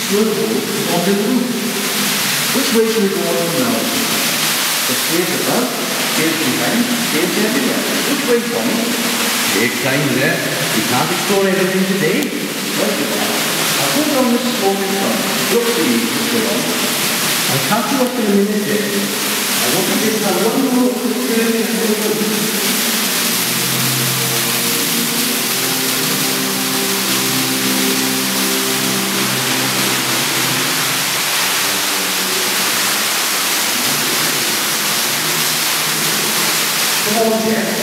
swivel onto the roof. Which way should we go on now? The stairs above, stairs behind, stairs everywhere. Which way, Tommy? Take time there. We can't explore everything today. Right, you are. I'll go down this slope in front. Look for you as we go on. I'll catch you up in a minute there. I want to get that one more quick journey and we'll go. Come on, Jeff.